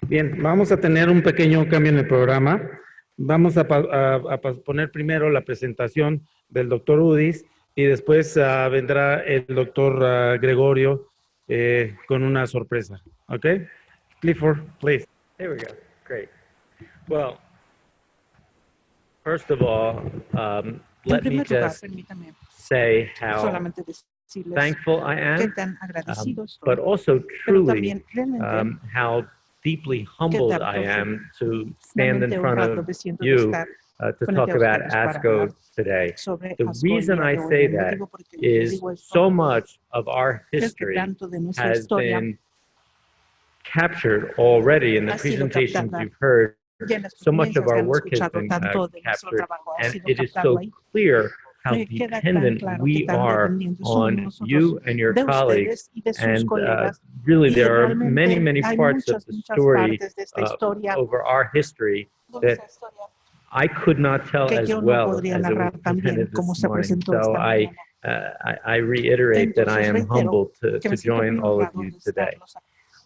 Bien, vamos a tener un pequeño cambio en el programa. Vamos a poner primero la presentación del doctor Hudis y después vendrá el doctor Gregorio con una sorpresa. ¿Ok? Clifford, please. There we go. Great. Well, first of all, let me just say how thankful I am, but also truly how deeply humbled I am to stand in front of you to talk about ASCO today. The reason I say that is so much of our history has been captured already in the presentations you've heard. So much of our work has been captured, and it is so clear how dependent we are on you and your colleagues. And really, there are many, many parts of the story over our history that I could not tell as well as it was presented this morning. So I reiterate that I am humbled to join all of you today.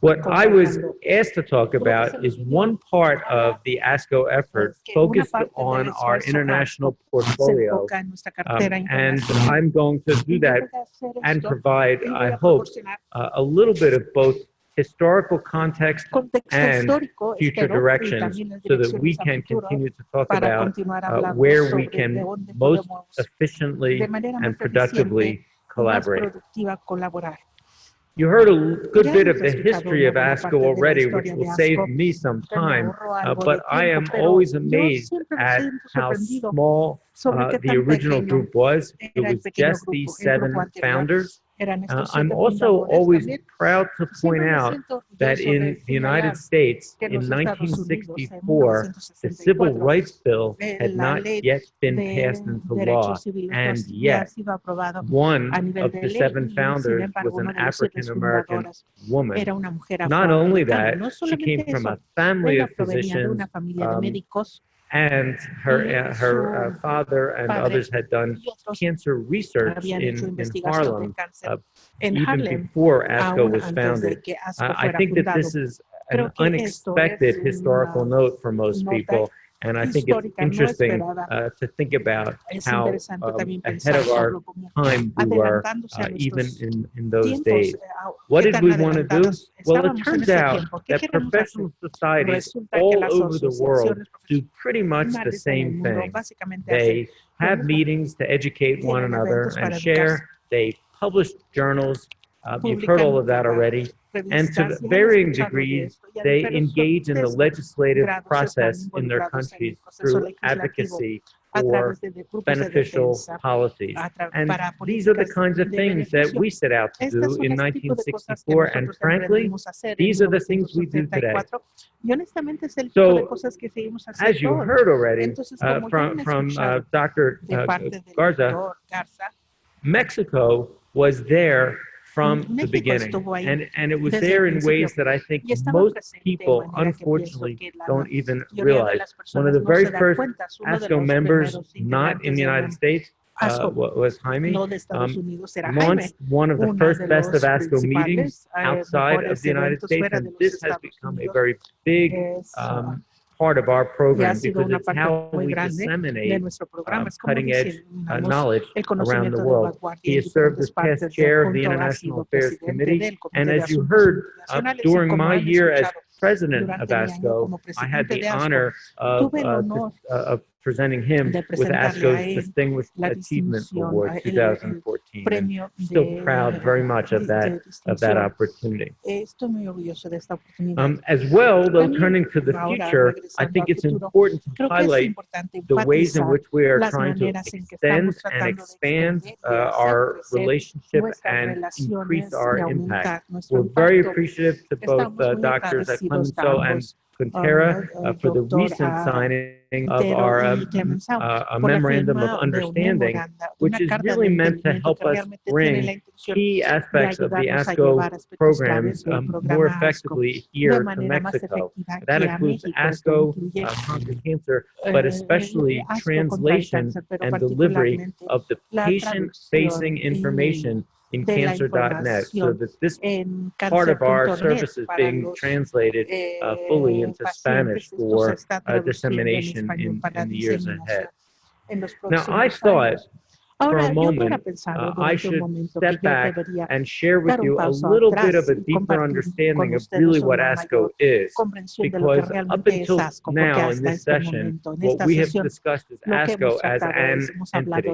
What I was asked to talk about is one part of the ASCO effort focused on our international portfolio, and I'm going to do that and provide, I hope, a little bit of both historical context and future directions so that we can continue to talk about where we can most efficiently and productively collaborate. You heard a good bit of the history of ASCO already, which will save me some time, but I am always amazed at how small the original group was. It was just these 7 founders. I'm also always proud to point out that in the United States, in 1964, the Civil Rights Bill had not yet been passed into law, and yet one of the 7 founders was an African-American woman. Not only that, she came from a family of physicians, and her father and others had done cancer research in Harlem even before ASCO was founded. I think that this is an unexpected historical note for most people, and I think it's interesting to think about how ahead of our time we were, even in those days. What did we want to do? Well, it turns out that professional societies all over the world do pretty much the same thing. They have meetings to educate one another and share. They publish journals. You've heard all of that already. And to varying degrees, they engage in the legislative process in their countries through advocacy for beneficial policies. And these are the kinds of things that we set out to do in 1964, and frankly, these are the things we do today. So, as you heard already from Dr. Garza, Mexico was there from the beginning, and it was there in ways that I think most people, unfortunately, don't even realize. One of the very first ASCO members not in the United States was Jaime, launched one of the first Best of ASCO meetings outside of the United States, and this has become a very big part of our program because it's how we disseminate cutting-edge knowledge around the world. He has served as past chair of the International Affairs Committee, and as you heard, during my year as president of ASCO, I had the honor of presenting him with ASCO's Distinguished Achievement Award 2014. And still proud very much of that opportunity. As well, though, turning to the future, I think it's important to highlight the ways in which we are trying to extend and expand our relationship and increase our impact. We're very appreciative to both Doctors Clemenceau and Quintera for the recent signing of our a memorandum of understanding, which is really meant to help us bring key aspects of the ASCO programs more effectively here to Mexico. That includes ASCO, Conquer Cancer, but especially translation and delivery of the patient-facing information in cancer.net, so that this part of our service is being translated fully into Spanish for dissemination in the years ahead. Now, I thought for a moment I should step back and share with you a little bit of a deeper understanding of really what ASCO is, because up until now in this session, what we have discussed is ASCO as an entity.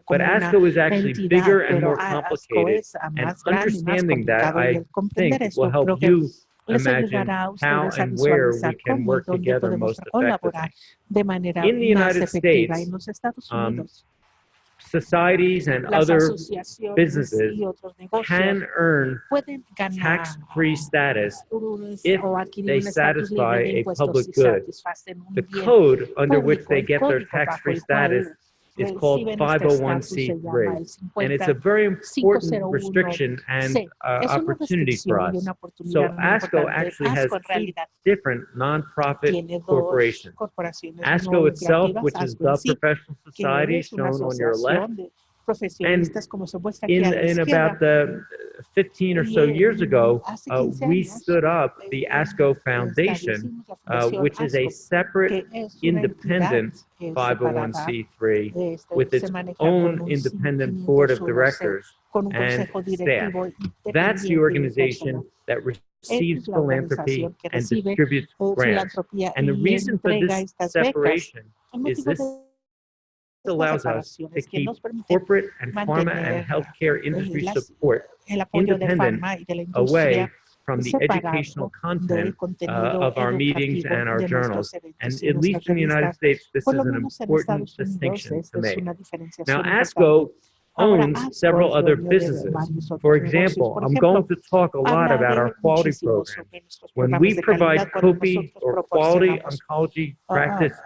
But ASCO is actually bigger and more complicated, and understanding that, I think, will help you imagine how and where we can work together most effectively. In the United States, societies and other businesses can earn tax-free status if they satisfy a public good. The code under which they get their tax-free status is called 501c3, and it's a very important restriction and opportunity for us. So ASCO actually has two different nonprofit corporations. ASCO itself, which is the professional society shown on your left, and in about 15 or so years ago, we stood up the ASCO Foundation, which is a separate, independent 501c3 with its own independent board of directors and staff. That's the organization that receives philanthropy and distributes grants. And the reason for this separation is this allows us to keep corporate and pharma and healthcare industry support independent away from the educational content of our meetings and our journals. And at least in the United States, this is an important distinction to make. Now, ASCO owns several other businesses. For example, I'm going to talk a lot about our quality program. When we provide COPI, or Quality Oncology Practice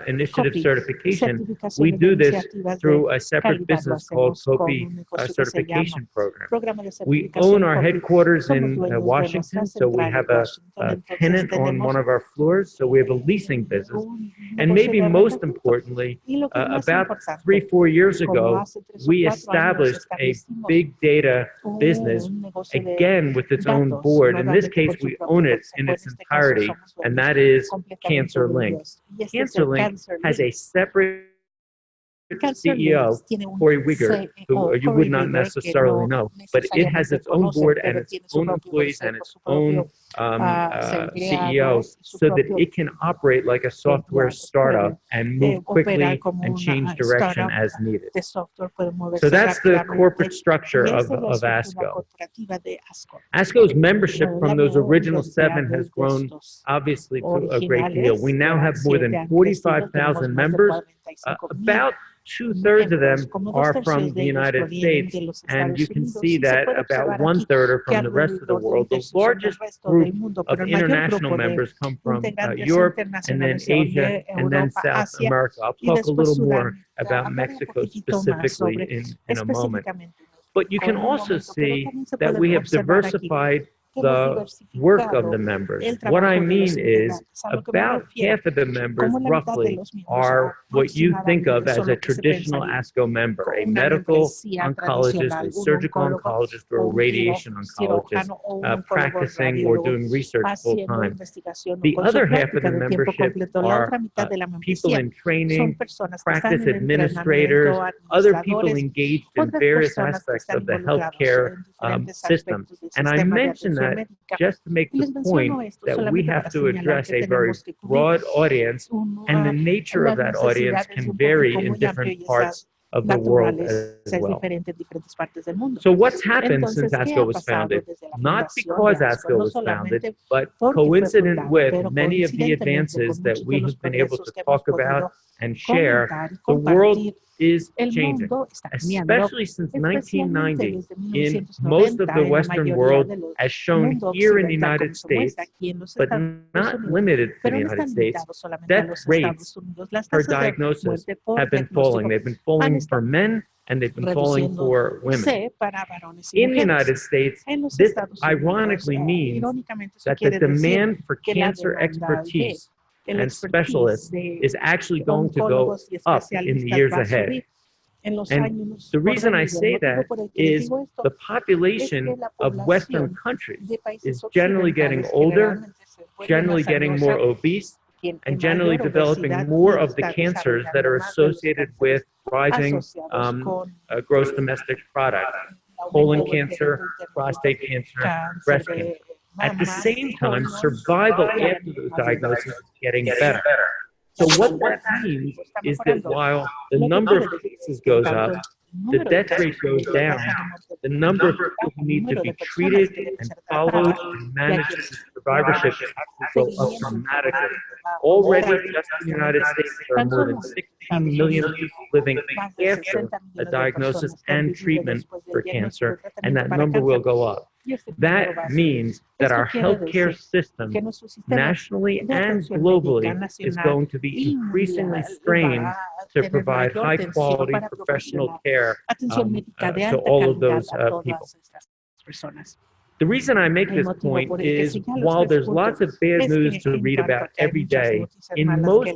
Initiative certification, we do this through a separate business called COPI Certification Program. We own our headquarters in Washington, so we have a tenant on one of our floors, so we have a leasing business. And maybe most importantly, about 3-4 years ago, we established a big data business, again with its own board. In this case, we own it in its entirety, and that is CancerLinq. CancerLinq has a separate CEO, Corey Wigger, who you would not necessarily know, but it has its own board and its own employees and its own CEO, so that it can operate like a software startup and move quickly and change direction as needed. So that's the corporate structure of ASCO. ASCO's membership from those original 7 has grown obviously to a great deal. We now have more than 45,000 members. About 2/3 of them are from the United States, and you can see that about 1/3 are from the rest of the world. The largest group of international members come from Europe, and then Asia, and then South America. I'll talk a little more about Mexico specifically in a moment. But you can also see that we have diversified the work of the members. What I mean is about half of the members roughly are what you think of as a traditional ASCO member, a medical oncologist, a surgical oncologist, or a radiation oncologist practicing or doing research full time. The other half of the membership are people in training, practice administrators, other people engaged in various aspects of the healthcare system. And I mention that just to make the point that we have to address a very broad audience, and the nature of that audience can vary in different parts of the world as well. So what's happened since ASCO was founded? Not because ASCO was founded, but coincident with many of the advances that we have been able to talk about and share, the world is changing, especially since 1990 in most of the Western world, as shown here in the United States, but not limited to the United States. Death rates per diagnosis have been falling. They've been falling for men, and they've been falling for women. In the United States, this ironically means that the demand for cancer expertise and specialists is actually going to go up in the years ahead. And the reason I say that is the population of Western countries is generally getting older, generally getting more obese, and generally developing more of the cancers that are associated with rising gross domestic product, colon cancer, prostate cancer, breast cancer. At the same time, survival after those diagnoses is getting better. So what that means is that while the number of cases goes up, the death rate goes down, the number of people who need to be treated and followed and managed in survivorship will go up dramatically. Already, just in the United States, there are more than 16 million people living after a diagnosis and treatment for cancer, and that number will go up. That means that our healthcare system, nationally and globally, is going to be increasingly strained to provide high-quality professional care to all of those people. The reason I make this point is, while there's lots of bad news to read about every day, in most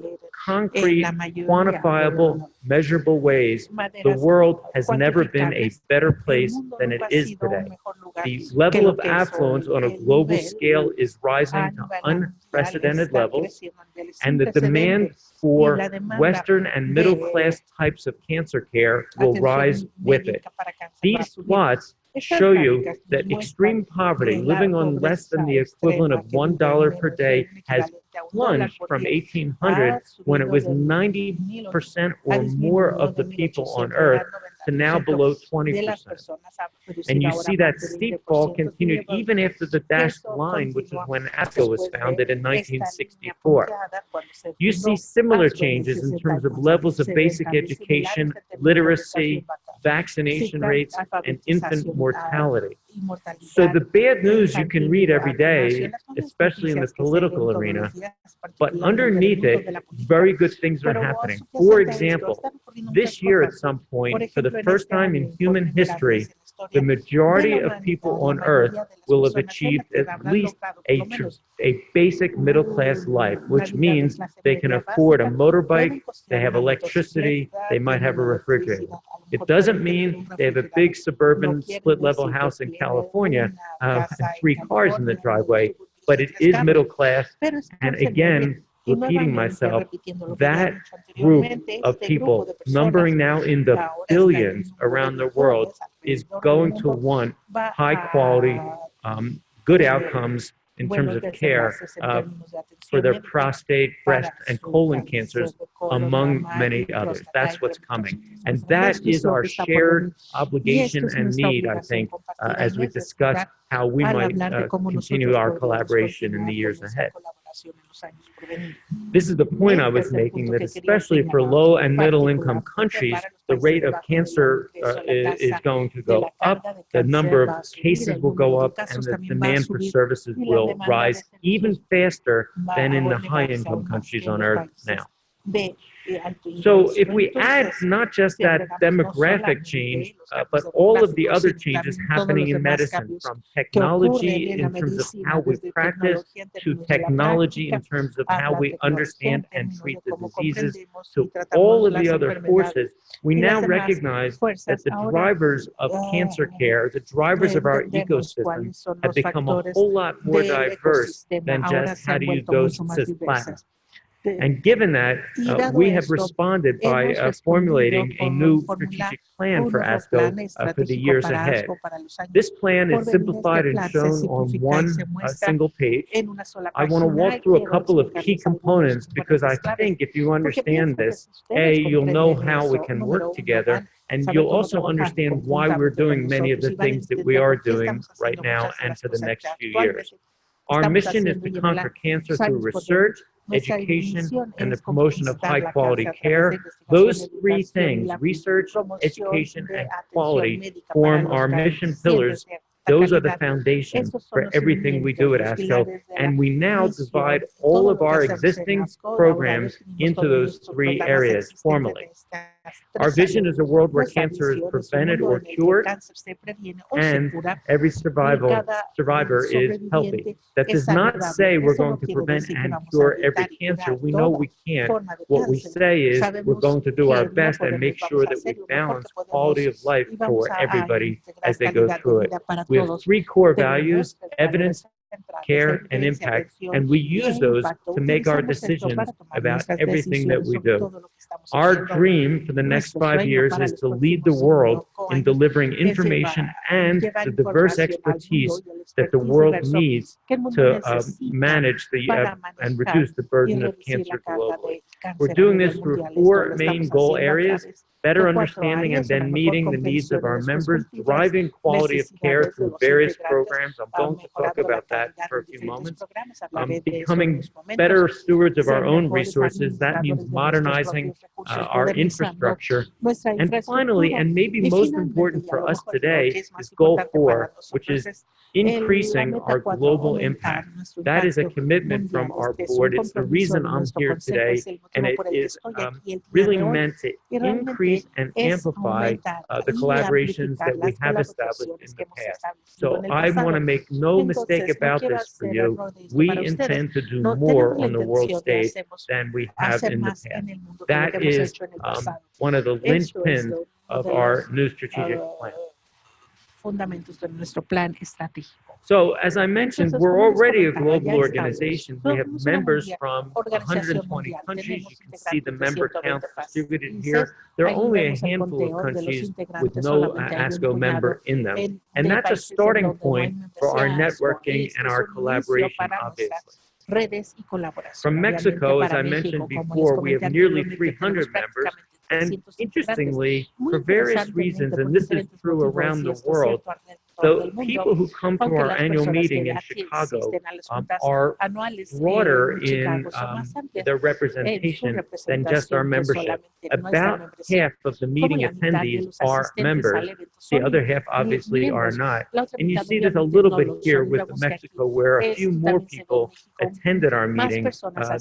concrete, quantifiable, measurable ways, the world has never been a better place than it is today. The level of affluence on a global scale is rising to unprecedented levels, and the demand for Western and middle-class types of cancer care will rise with it. These plots show you that extreme poverty, living on less than the equivalent of $1 per day, has plunged from 1800, when it was 90% or more of the people on Earth, to now below 20%. And you see that steep fall continued even after the dashed line, which is when ASCO was founded in 1964. You see similar changes in terms of levels of basic education, literacy, vaccination rates, and infant mortality. So the bad news you can read every day, especially in the political arena, but underneath it, very good things are happening. For example, this year at some point, for the first time in human history, the majority of people on Earth will have achieved at least a basic middle-class life, which means they can afford a motorbike, they have electricity, they might have a refrigerator. It doesn't mean they have a big suburban split-level house in California and 3 cars in the driveway, but it is middle class. And again, repeating myself, that group of people, numbering now in the billions around the world, is going to want high-quality, good outcomes in terms of care for their prostate, breast, and colon cancers, among many others. That's what's coming. And that is our shared obligation and need, I think, as we discuss how we might continue our collaboration in the years ahead. This is the point I was making, that especially for low and middle income countries, the rate of cancer is going to go up, the number of cases will go up, and the demand for services will rise even faster than in the high income countries on Earth now. So if we add not just that demographic change, but all of the other changes happening in medicine, from technology in terms of how we practice, to technology in terms of how we understand and treat the diseases, to all of the other forces, we now recognize that the drivers of cancer care, the drivers of our ecosystem, have become a whole lot more diverse than just how do you dose cisplatin. And given that, we have responded by formulating a new strategic plan for ASCO for the years ahead. This plan is simplified and shown on one single page. I want to walk through a couple of key components, because I think if you understand this, A, you'll know how we can work together, and you'll also understand why we're doing many of the things that we are doing right now and for the next few years. Our mission is to conquer cancer through research, education, and the promotion of high-quality care. Those 3 things, research, education, and quality, form our mission pillars. Those are the foundations for everything we do at ASCO, and we now divide all of our existing programs into those 3 areas formally. Our vision is a world where cancer is prevented or cured, and every survivor is healthy. That does not say we're going to prevent and cure every cancer. We know we can't. What we say is we're going to do our best and make sure that we balance quality of life for everybody as they go through it. We have 3 core values: evidence, care, and impact, and we use those to make our decisions about everything that we do. Our dream for the next 5 years is to lead the world in delivering information and the diverse expertise that the world needs to manage and reduce the burden of cancer globally. We're doing this through 4 main goal areas: better understanding and then meeting the needs of our members, driving quality of care through various programs. I'm going to talk about that for a few moments. Becoming better stewards of our own resources. That means modernizing our infrastructure. And finally, and maybe most important for us today, is goal 4, which is increasing our global impact. That is a commitment from our board. It's the reason I'm here today, and it is really meant to increase and amplify the collaborations that we have established in the past. So I want to make no mistake about this for you. We intend to do more on the world stage than we have in the past. That is one of the linchpins of our new strategic plan. So, as I mentioned, we're already a global organization. We have members from 120 countries. You can see the member count distributed here. There are only a handful of countries with no ASCO member in them. And that's a starting point for our networking and our collaboration, obviously. From Mexico, as I mentioned before, we have nearly 300 members. And interestingly, for various reasons, and this is true around the world, the people who come to our annual meeting in Chicago are broader in their representation than just our membership. About half of the meeting attendees are members. The other half obviously are not. And you see this a little bit here with Mexico, where a few more people attended our meeting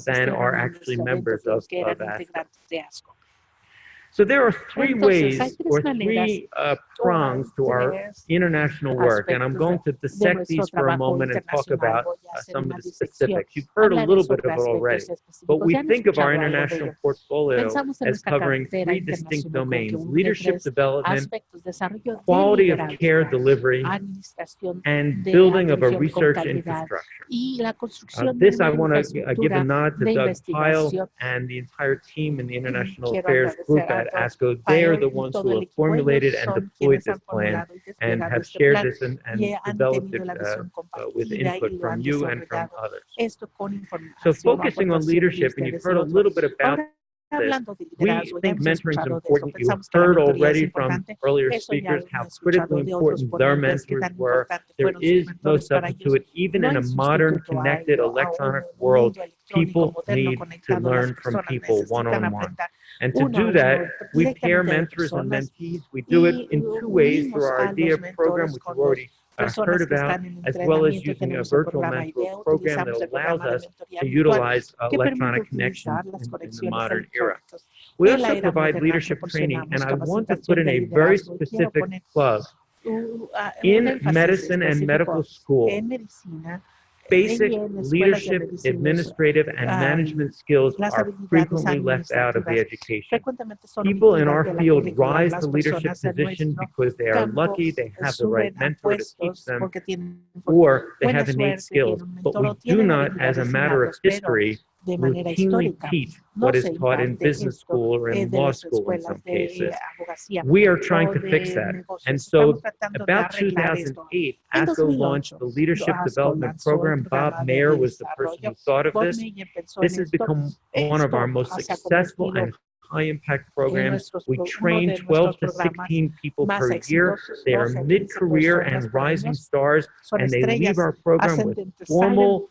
than are actually members of ASCO. So there are 3 ways or 3 prongs to our international work, and I'm going to dissect these for a moment and talk about some of the specifics. You've heard a little bit of it already, but we think of our international portfolio as covering 3 distinct domains: leadership development, quality of care delivery, and building of a research infrastructure. This I want to give a nod to Doug Pyle and the entire team in the International Affairs group at ASCO. They are the ones who have formulated and deployed this plan and have shared this and developed it with input from you and from others. So focusing on leadership, and you've heard a little bit about this, we think mentoring is important. You heard already from earlier speakers how critically important their mentors were. There is no substitute. Even in a modern, connected, electronic world, people need to learn from people one-on-one. And to do that, we pair mentors and mentees. We do it in 2 ways: through our IDEA program, which you've already heard about, as well as using a virtual mentor program that allows us to utilize electronic connections in the modern era. We also provide leadership training, and I want to put in a very specific plug. In medicine and medical school, basic leadership, administrative, and management skills are frequently left out of the education. People in our field rise to leadership positions because they are lucky, they have the right mentor to teach them, or they have innate skills. But we do not, as a matter of history, routinely teach what is taught in business school or in law school in some cases. We are trying to fix that. And so about 2008, ASCO launched the Leadership Development Program. Bob Mayer was the person who thought of this. This has become one of our most successful and high-impact programs. We train 12 to 16 people per year. They are mid-career and rising stars, and they leave our program with formal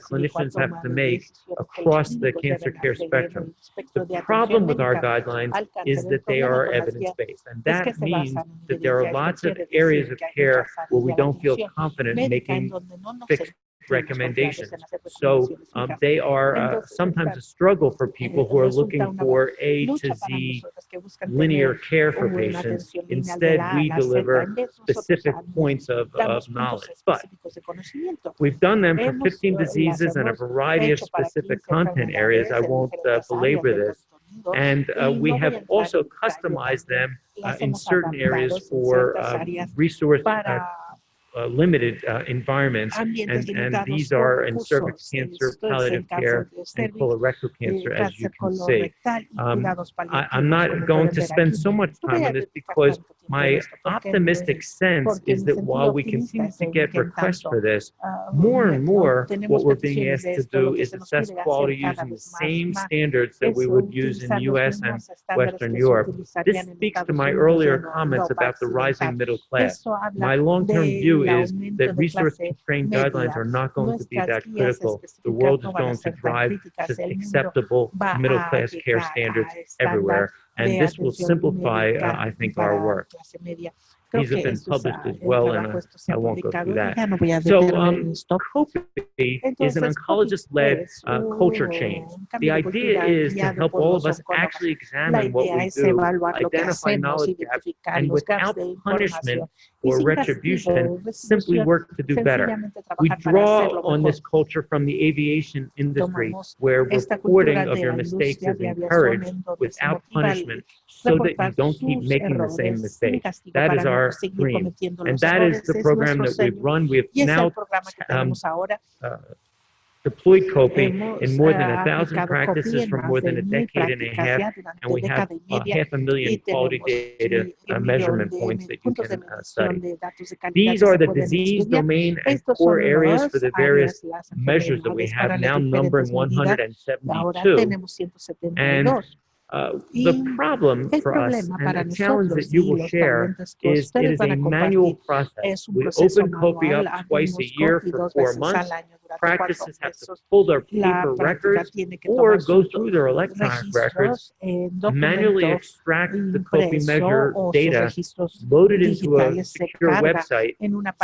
that clinicians have to make across the cancer care spectrum. The problem with our guidelines is that they are evidence-based, and that means that there are lots of areas of care where we don't feel confident making fixed recommendations. So they are sometimes a struggle for people who are looking for A to Z linear care for patients. Instead, we deliver specific points of knowledge. But we've done them for 15 diseases and a variety of specific content areas. I won't belabor this. And we have also customized them in certain areas for resource limited environments, and these are in cervix cancer, palliative care, and colorectal cancer, as you can see. I'm not going to spend so much time on this because my optimistic sense is that while we continue to get requests for this, more and more what we're being asked to do is assess quality using the same standards that we would use in the US and Western Europe. This speaks to my earlier comments about the rising middle class. My long-term view is that resource-constrained guidelines are not going to be that critical. The world is going to drive to acceptable middle-class care standards everywhere, and this will simplify, I think, our work. These have been published as well, and I won't go through that. So COPE is an oncologist-led culture change. The idea is to help all of us actually examine what we do, identify knowledge gaps, and without punishment or retribution, simply work to do better. We draw on this culture from the aviation industry, where reporting of your mistakes is encouraged without punishment, so that you don't keep making the same mistakes. That is our dream, and that is the program that we've run. We've now deployed COPE in more than 1,000 practices for more than a decade and a half, and we have 500,000 quality data measurement points that you can study. These are the disease domain and core areas for the various measures that we have, now numbering 172. And the problem for us, and a challenge that you will share, is it is a manual process. We open COPE up twice a year for 4 months. Practices have to pull their paper records or go through their electronic records, manually extract the COPE measure data, load it into a secure website,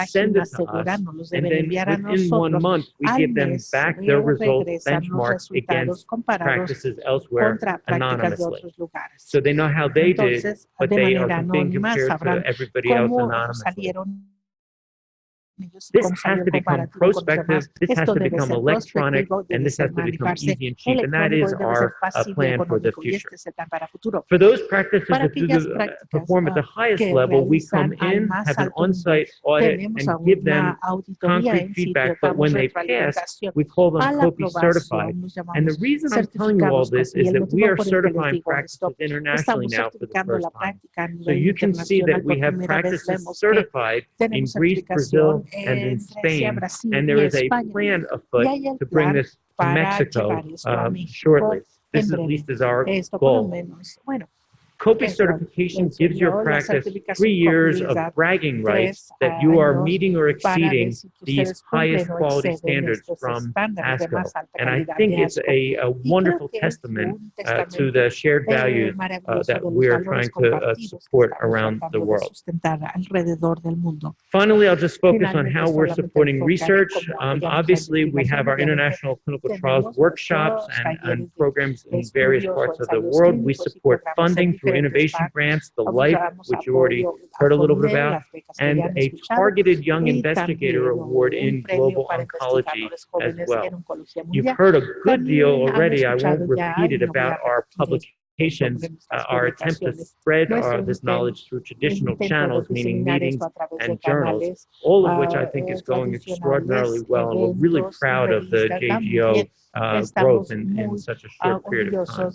send it to us, and then within 1 month, we give them back their results benchmarked against practices elsewhere anonymously. So they know how they did, but they are being compared to everybody else anonymously. This has to become prospective, this has to become electronic, and this has to become easy and cheap, and that is our plan for the future. For those practices that perform at the highest level, we come in, have an on-site audit, and give them concrete feedback, but when they pass, we call them COPE certified. And the reason I'm telling you all this is that we are certifying practices internationally now for the first time. So you can see that we have practices certified in Greece, Brazil, and in Spain, and there is a plan afoot to bring this to Mexico shortly. This at least is our goal. COPE certification gives your practice 3 years of bragging rights that you are meeting or exceeding these highest quality standards from ASCO. And I think it's a wonderful testament to the shared values that we are trying to support around the world. Finally, I'll just focus on how we're supporting research. Obviously, we have our international clinical trials workshops and programs in various parts of the world. We support funding through innovation grants, the LIFE, which you already heard a little bit about, and a targeted young investigator award in global oncology as well. You've heard a good deal already. I won't repeat it about our publications, our attempt to spread this knowledge through traditional channels, meaning meetings and journals, all of which I think is going extraordinarily well, and we're really proud of the JGO growth in such a short period of time.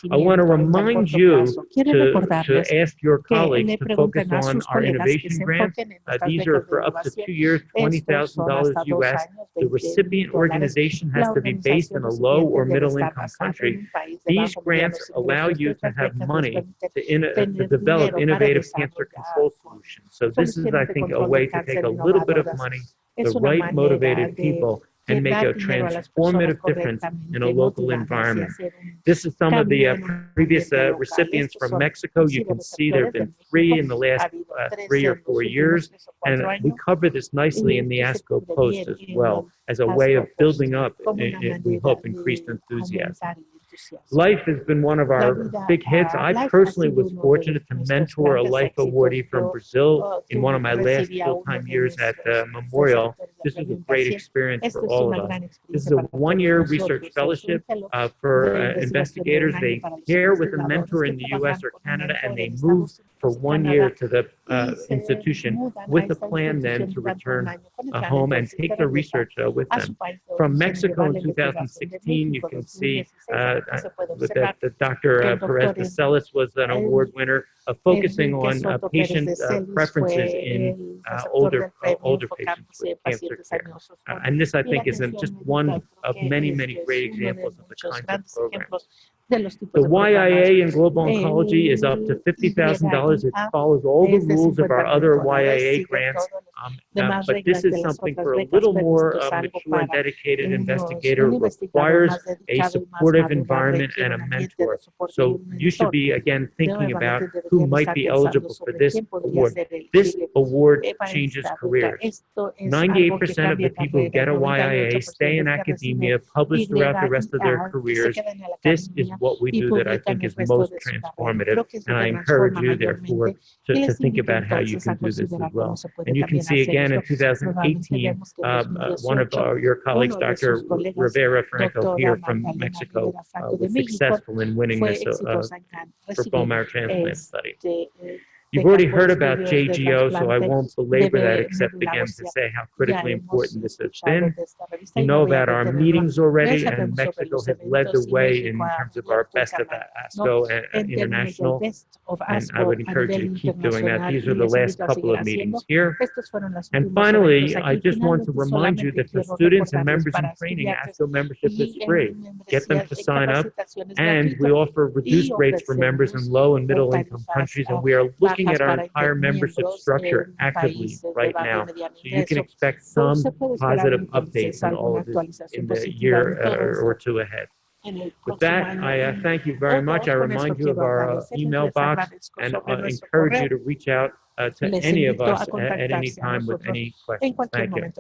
I want to remind you to ask your colleagues to focus on our innovation grants. These are for up to 2 years, $20,000 US. The recipient organization has to be based in a low or middle income country. These grants allow you to have money to develop innovative cancer control solutions. So this is, I think, a way to take a little bit of money, the right motivated people, and make a transformative difference in a local environment. This is some of the previous recipients from Mexico. You can see there have been 3 in the last 3 or 4 years, and we cover this nicely in the ASCO post as well, as a way of building up, we hope, increased enthusiasm. Life has been one of our big hits. I personally was fortunate to mentor a life awardee from Brazil in one of my last full-time years at Memorial. This was a great experience for all of us. This is a 1-year research fellowship for investigators. They pair with a mentor in the US or Canada, and they move for 1 year to the institution with a plan then to return home and take their research with them. From Mexico in 2016, you can see that Dr. Perez de Celis was an award winner, focusing on patient preferences in older patients with cancer care. And this, I think, is just one of many, many great examples of the kinds of programs. The YIA in global oncology is up to $50,000. It follows all the rules of our other YIA grants, but this is something for a little more mature and dedicated investigator. It requires a supportive environment and a mentor. So you should be, again, thinking about who might be eligible for this award. This award changes careers. 98% of the people who get a YIA stay in academia, publish throughout the rest of their careers. This is what we do that I think is most transformative, and I encourage you, therefore, to think about how you can do this as well. And you can see again in 2018, one of your colleagues, Dr. Rivera Franco here from Mexico, was successful in winning this for bone marrow transplant study. You've already heard about JGO, so I won't belabor that except again to say how critically important this has been. You know about our meetings already, and Mexico has led the way in terms of our best of ASCO and International, and I would encourage you to keep doing that. These are the last couple of meetings here. And finally, I just want to remind you that for students and members in training, ASCO membership is free. Get them to sign up, and we offer reduced rates for members in low and middle income countries, and we are looking at our entire membership structure actively right now. So you can expect some positive updates on all of this in the year or 2 ahead. With that, I thank you very much. I remind you of our email box and encourage you to reach out to any of us at any time with any questions. Thank you.